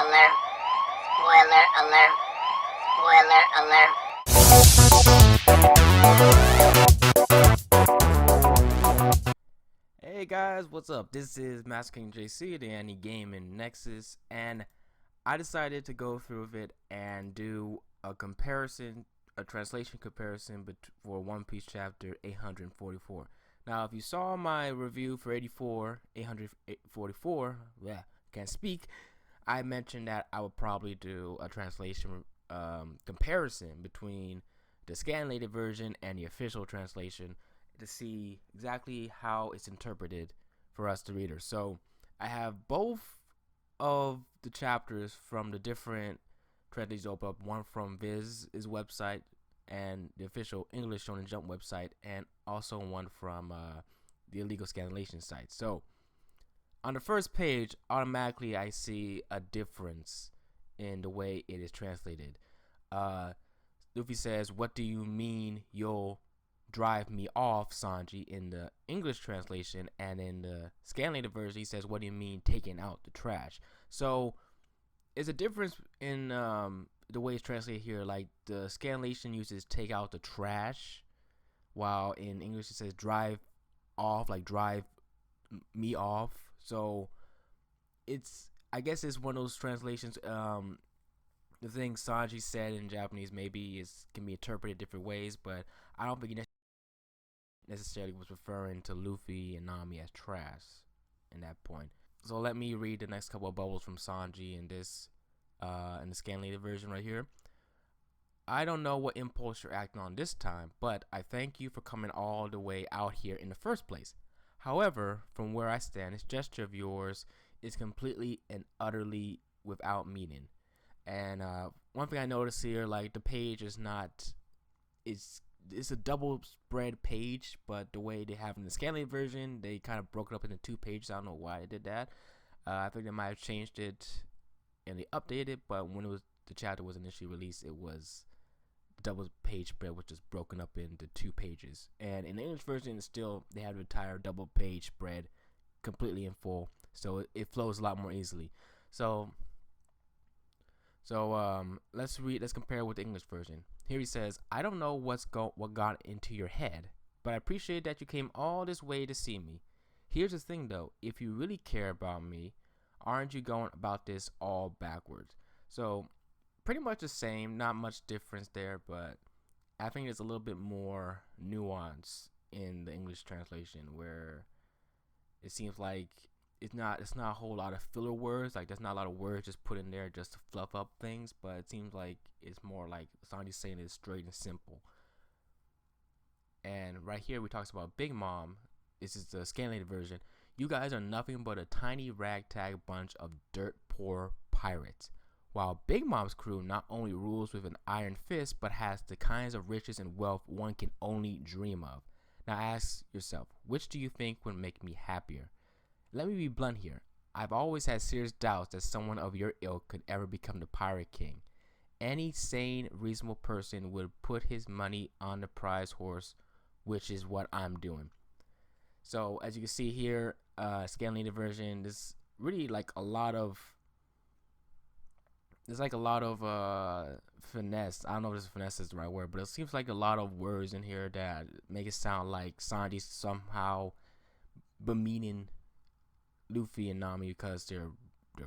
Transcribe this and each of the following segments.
alert. Spoiler alert. Spoiler alert. Hey guys, what's up? This is MasterKingJC, the anti-game in Nexus, and I decided to go through it and do a comparison, a translation comparison for One Piece chapter 844. Now, if you saw my review for 844, can't speak, I mentioned that I would probably do a translation comparison between the scanlated version and the official translation to see exactly how it's interpreted for us, the readers. So I have both of the chapters from the different translations open up, one from Viz's website and the official English Shonen Jump website, and also one from the illegal scanlation site. So on the first page, automatically I see a difference in the way it is translated. Luffy says, "What do you mean you'll drive me off, Sanji," in the English translation, and in the scanlated version he says, "What do you mean taking out the trash?" So it's a difference in the way it's translated here. Like the scanlation uses "take out the trash," while in English it says "drive off," like drive me off. So I guess it's one of those translations. The thing Sanji said in Japanese maybe can be interpreted different ways, but I don't think he necessarily was referring to Luffy and Nami as trash in that point. So let me read the next couple of bubbles from Sanji in this in the scanlated version right here. "I don't know what impulse you're acting on this time, but I thank you for coming all the way out here in the first place. However, from where I stand, this gesture of yours is completely and utterly without meaning." And one thing I noticed here, like the page is not, it's a double spread page, but the way they have in the scanlated version, they kind of broke it up into two pages. I don't know why they did that. I think they might have changed it and they updated it, but when the chapter was initially released, it was the double page spread, which is broken up into two pages. And in the English version, it's still, they have the entire double page spread completely in full, so it flows a lot more easily. So let's compare with the English version. Here he says, "I don't know what got into your head, but I appreciate that you came all this way to see me. Here's the thing though, if you really care about me, aren't you going about this all backwards?" So pretty much the same, not much difference there, but I think there's a little bit more nuance in the English translation, where it seems like it's not a whole lot of filler words. Like there's not a lot of words just put in there just to fluff up things, but it seems like it's more like Sanji's saying it's straight and simple. And right here we talks about Big Mom. This is the scanlated version. "You guys are nothing but a tiny ragtag bunch of dirt poor pirates. While Big Mom's crew not only rules with an iron fist, but has the kinds of riches and wealth one can only dream of. Now ask yourself, which do you think would make me happier? Let me be blunt here. I've always had serious doubts that someone of your ilk could ever become the Pirate King. Any sane, reasonable person would put his money on the prize horse, which is what I'm doing." So as you can see here, scanlated version, there's really like a lot of finesse. I don't know if finesse is the right word, but it seems like a lot of words in here that make it sound like Sanji's somehow bemeaning Luffy and Nami because they're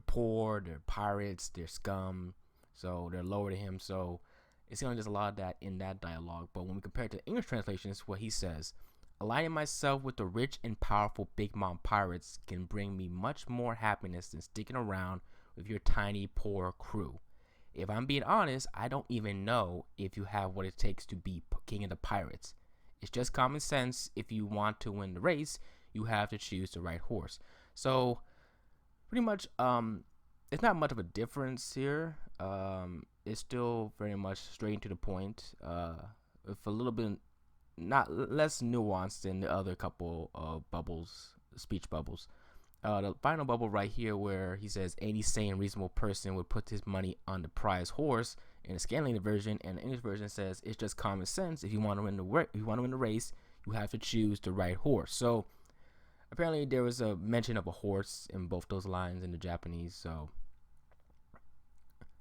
poor, they're pirates, they're scum, so they're lower to him. So it seems like there's a lot of that in that dialogue. But when we compare it to the English translation, it's what he says: "Aligning myself with the rich and powerful Big Mom pirates can bring me much more happiness than sticking around with your tiny poor crew. If I'm being honest, I don't even know if you have what it takes to be king of the pirates. It's just common sense. If you want to win the race, you have to choose the right horse." So pretty much it's not much of a difference here. It's still very much straight to the point, with a little bit less nuanced than the other couple of speech bubbles. The final bubble right here, where he says any sane, reasonable person would put his money on the prize horse, in the scanlated version, and the English version says it's just common sense. If you want to win the race, you have to choose the right horse. So apparently there was a mention of a horse in both those lines in the Japanese. So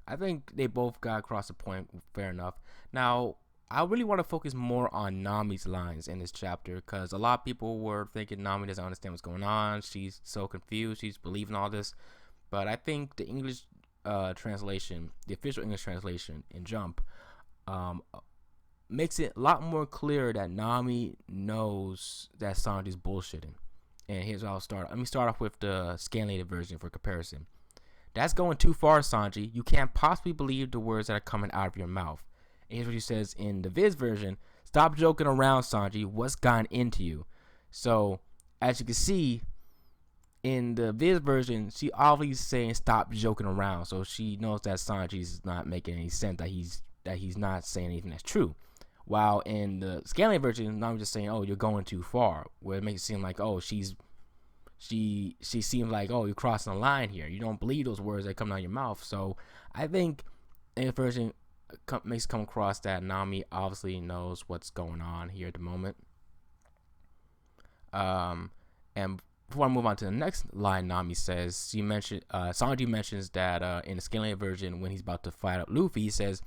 I think they both got across the point fair enough. Now, I really want to focus more on Nami's lines in this chapter because a lot of people were thinking Nami doesn't understand what's going on. She's so confused. She's believing all this. But I think the English translation, the official English translation in Jump, makes it a lot more clear that Nami knows that Sanji's bullshitting. And here's how I'll start. Let me start off with the scanlated version for comparison. That's going too far, Sanji. You can't possibly believe the words that are coming out of your mouth. And here's what he says in the Viz version. Stop joking around, Sanji. What's gotten into you? So, as you can see, in the Viz version, she obviously saying stop joking around. So she knows that Sanji's not making any sense, that he's not saying anything that's true. While in the scanlated version, Nami's just saying, oh, you're going too far. Where it makes it seem like, oh, she seems like, oh, you're crossing the line here. You don't believe those words that come out of your mouth. So I think in the version makes it come across that Nami obviously knows what's going on here at the moment. And before I move on to the next line, Nami says, Sanji mentions that in the scanlated version, when he's about to fight up Luffy, he says,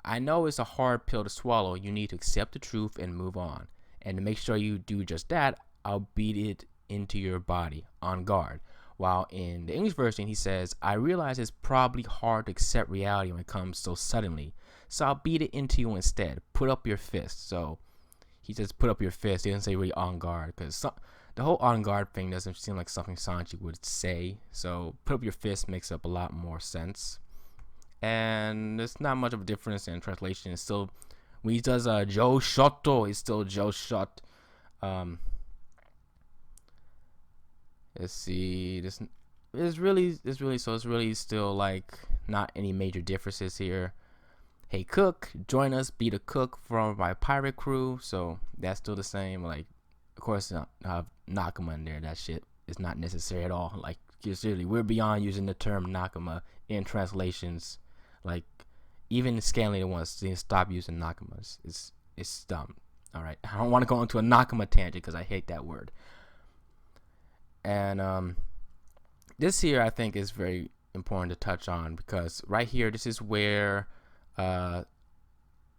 I know it's a hard pill to swallow. You need to accept the truth and move on. And to make sure you do just that, I'll beat it into your body, on guard. While in the English version, he says, I realize it's probably hard to accept reality when it comes so suddenly. So I'll beat it into you instead. Put up your fist. So he says, put up your fist. He doesn't say really on guard. Because the whole on guard thing doesn't seem like something Sanji would say. So put up your fist makes up a lot more sense. And there's not much of a difference in translation. It's still, when he does Joe Shoto, it's still Joe Shot. Let's see. It's really still like not any major differences here. Hey Cook, join us, be the cook from my pirate crew. So that's still the same. Like, of course, have Nakama in there. That shit is not necessary at all. Like, seriously, we're beyond using the term Nakama in translations. Like, even the scanlated ones, they stop using Nakamas. It's dumb. All right, I don't want to go into a Nakama tangent because I hate that word. And this here I think is very important to touch on because right here, this is where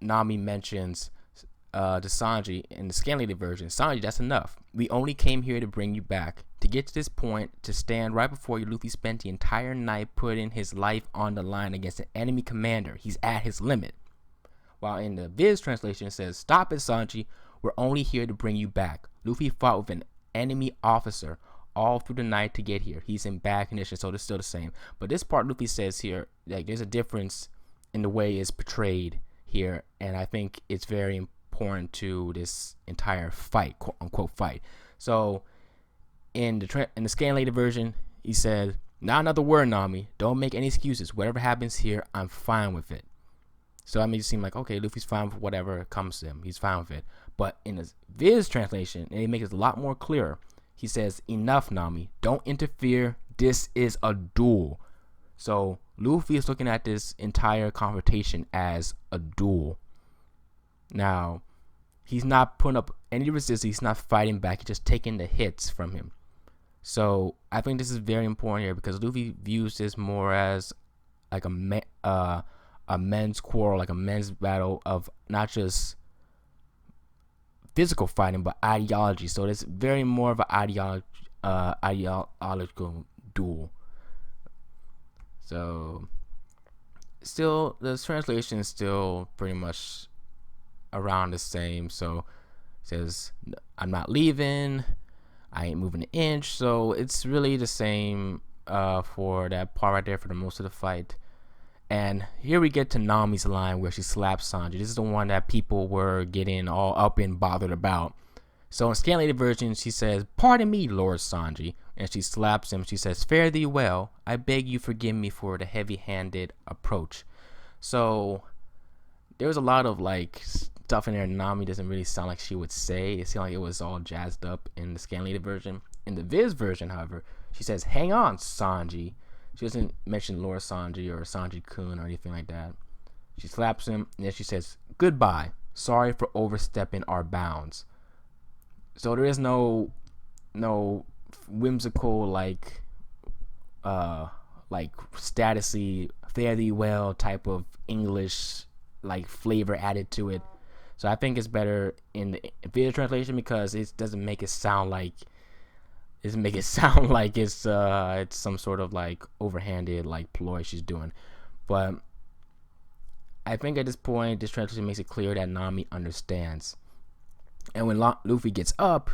Nami mentions to Sanji in the scanlated version, Sanji, that's enough. We only came here to bring you back. To get to this point, to stand right before you, Luffy spent the entire night putting his life on the line against an enemy commander. He's at his limit. While in the Viz translation, it says, stop it, Sanji. We're only here to bring you back. Luffy fought with an enemy officer all through the night to get here. He's in bad condition, so it's still the same. But this part Luffy says here, like, there's a difference in the way it's portrayed here, and I think it's very important to this entire fight, quote unquote fight. So in the scanlated version, he said, not another word, Nami. Don't make any excuses. Whatever happens here, I'm fine with it. So that makes it seem like, okay, Luffy's fine with whatever comes to him. He's fine with it. But in the Viz translation, it makes it a lot more clear. He says, enough, Nami. Don't interfere. This is a duel. So Luffy is looking at this entire confrontation as a duel. Now, he's not putting up any resistance. He's not fighting back. He's just taking the hits from him. So I think this is very important here because Luffy views this more as like a men's quarrel, like a men's battle of not just physical fighting, but ideology. So it's very more of an ideological duel. So still, the translation is still pretty much around the same. So it says, I'm not leaving. I ain't moving an inch. So it's really the same for that part right there for the most of the fight. And here we get to Nami's line where she slaps Sanji. This is the one that people were getting all up and bothered about. So in scanlated version, she says, pardon me, Lord Sanji. And she slaps him. She says, fare thee well. I beg you forgive me for the heavy-handed approach. So there was a lot of like stuff in there Nami doesn't really sound like she would say. It seemed like it was all jazzed up in the scanlated version. In the Viz version, however, she says, hang on, Sanji. She doesn't mention Lord Sanji or Sanji-kun or anything like that. She slaps him, and then she says, goodbye. Sorry for overstepping our bounds. So there is no whimsical, like statusy fare thee well type of English like flavor added to it. So I think it's better in the video translation because it doesn't make it sound like it's some sort of like overhanded like ploy she's doing. But I think at this point, this translation makes it clear that Nami understands. And when Luffy gets up,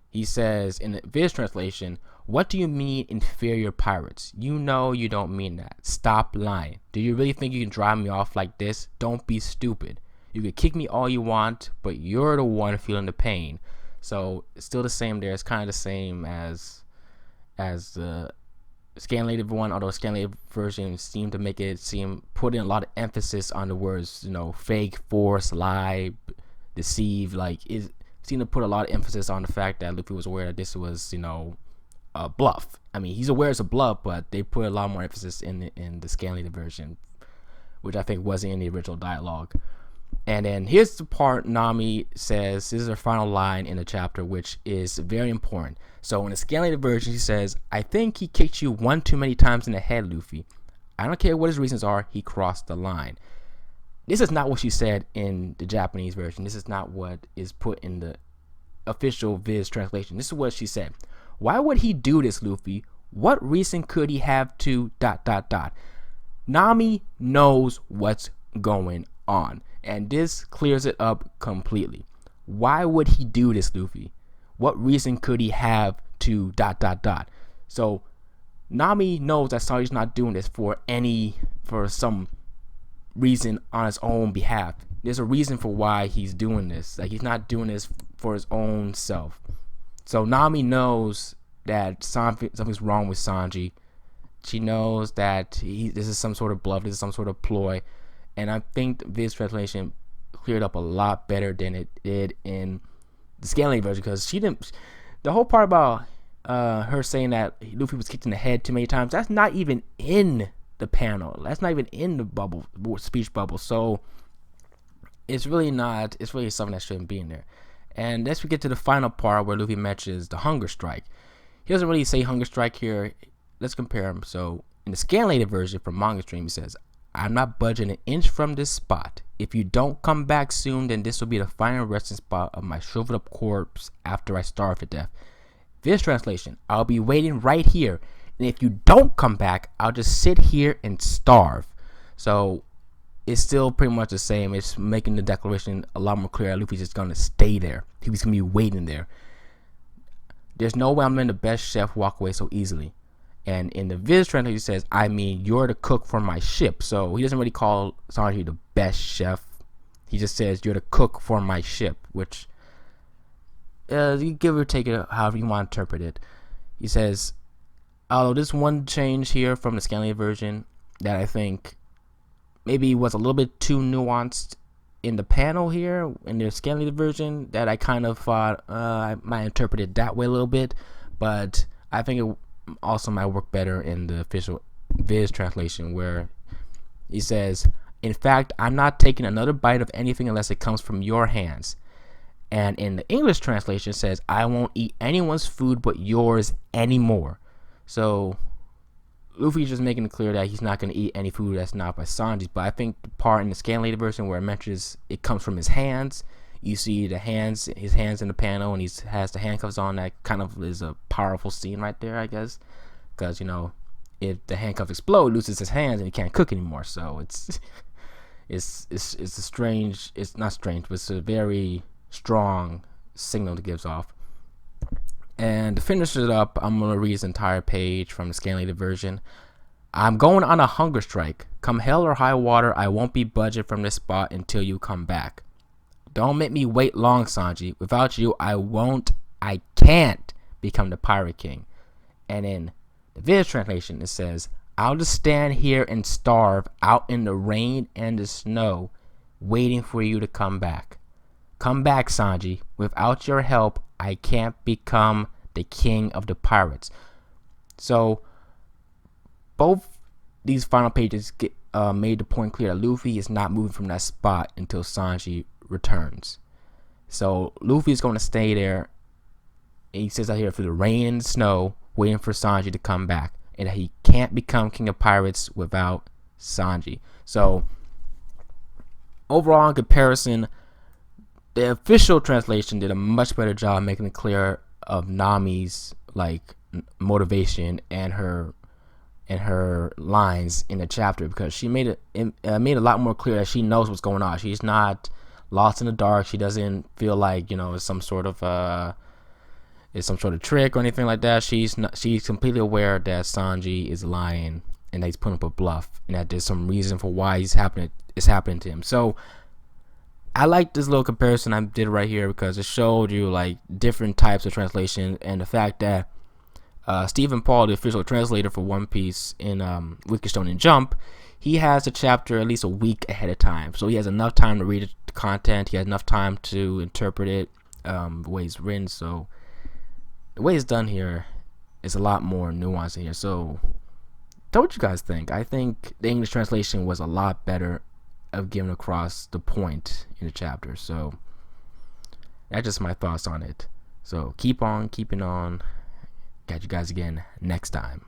he says in the Viz translation, "What do you mean inferior pirates? You know you don't mean that. Stop lying. Do you really think you can drive me off like this? Don't be stupid. You can kick me all you want, but you're the one feeling the pain." So it's still the same there. It's kind of the same as the scanlated one, although scanlated version seemed to put in a lot of emphasis on the words, fake, force, lie, deceive. Like it seemed to put a lot of emphasis on the fact that Luffy was aware that this was, a bluff. I mean, he's aware it's a bluff, but they put a lot more emphasis in the scanlated version, which I think wasn't in the original dialogue. And then here's the part Nami says, this is her final line in the chapter, which is very important. So in the scanlated version, she says, "I think he kicked you one too many times in the head, Luffy. I don't care what his reasons are, he crossed the line." This is not what she said in the Japanese version. This is not what is put in the official Viz translation. This is what she said. "Why would he do this, Luffy? What reason could he have to ... Nami knows what's going on. And this clears it up completely. Why would he do this, Luffy? What reason could he have to ... So Nami knows that Sanji's not doing this for some reason on his own behalf. There's a reason for why he's doing this. Like, he's not doing this for his own self. So Nami knows that something's wrong with Sanji. She knows that this is some sort of bluff. This is some sort of ploy. And I think this translation cleared up a lot better than it did in the scaling version, because she didn't. The whole part about her saying that Luffy was kicked in the head too many times, that's not even in the panel. That's not even in the speech bubble. So it's really not. It's really something that shouldn't be in there. And let's get to the final part where Luffy mentions the hunger strike. He doesn't really say hunger strike here. Let's compare them. So in the scanlated version from Mangastream, he says, "I'm not budging an inch from this spot. If you don't come back soon, then this will be the final resting spot of my shriveled up corpse after I starve to death." This translation, "I'll be waiting right here, and if you don't come back, I'll just sit here and starve." So it's still pretty much the same. It's making the declaration a lot more clear. Luffy's just gonna stay there. He's gonna be waiting there. There's no way I'm letting the best chef walk away so easily. And in the Viz translation, he says, "I mean, you're the cook for my ship." So he doesn't really call Sanji the best chef. He just says, "You're the cook for my ship," which you give or take it however you want to interpret it. He says, although there's one change here from the scanlated version that I think maybe was a little bit too nuanced in the panel here in the scanlated version, that I kind of thought I might interpret it that way a little bit, but I think it also might work better in the official Viz translation, where he says, "In fact, I'm not taking another bite of anything unless it comes from your hands." And in the English translation, it says, "I won't eat anyone's food but yours anymore." So Luffy's just making it clear that he's not going to eat any food that's not by Sanji's. But I think the part in the scanlated version where it mentions it comes from his hands, you see his hands in the panel, and he has the handcuffs on. That kind of is a powerful scene right there, I guess, because if the handcuffs explode, loses his hands and he can't cook anymore. So it's a strange. It's not strange, but it's a very strong signal it gives off. And to finish it up, I'm gonna read this entire page from the scanlated version. "I'm going on a hunger strike. Come hell or high water, I won't be budging from this spot until you come back. Don't make me wait long, Sanji. Without you, I can't become the Pirate King." And in the Viz translation, it says, "I'll just stand here and starve out in the rain and the snow, waiting for you to come back. Come back, Sanji. Without your help, I can't become the king of the pirates." So both these final pages made the point clear that Luffy is not moving from that spot until Sanji returns. So Luffy is going to stay there. He says out here through the rain and the snow, waiting for Sanji to come back, and that he can't become king of pirates without Sanji. So overall, in comparison, the official translation did a much better job making it clear of Nami's like motivation and her lines in the chapter, because she made it a lot more clear that she knows what's going on. She's not lost in the dark. She doesn't feel like it's some sort of trick or anything like that. She's completely aware that Sanji is lying and that he's putting up a bluff, and that there's some reason for why it's happening to him. So I like this little comparison I did right here, because it showed you like different types of translation, and the fact that Stephen Paul, the official translator for One Piece in Wicked Stone and Jump, he has a chapter at least a week ahead of time, so he has enough time to read the content. He has enough time to interpret it the way it's written. So the way it's done here is a lot more nuanced in here. So what you guys think? I think the English translation was a lot better of giving across the point in the chapter. So that's just my thoughts on it. So keep on keeping on. Catch you guys again next time.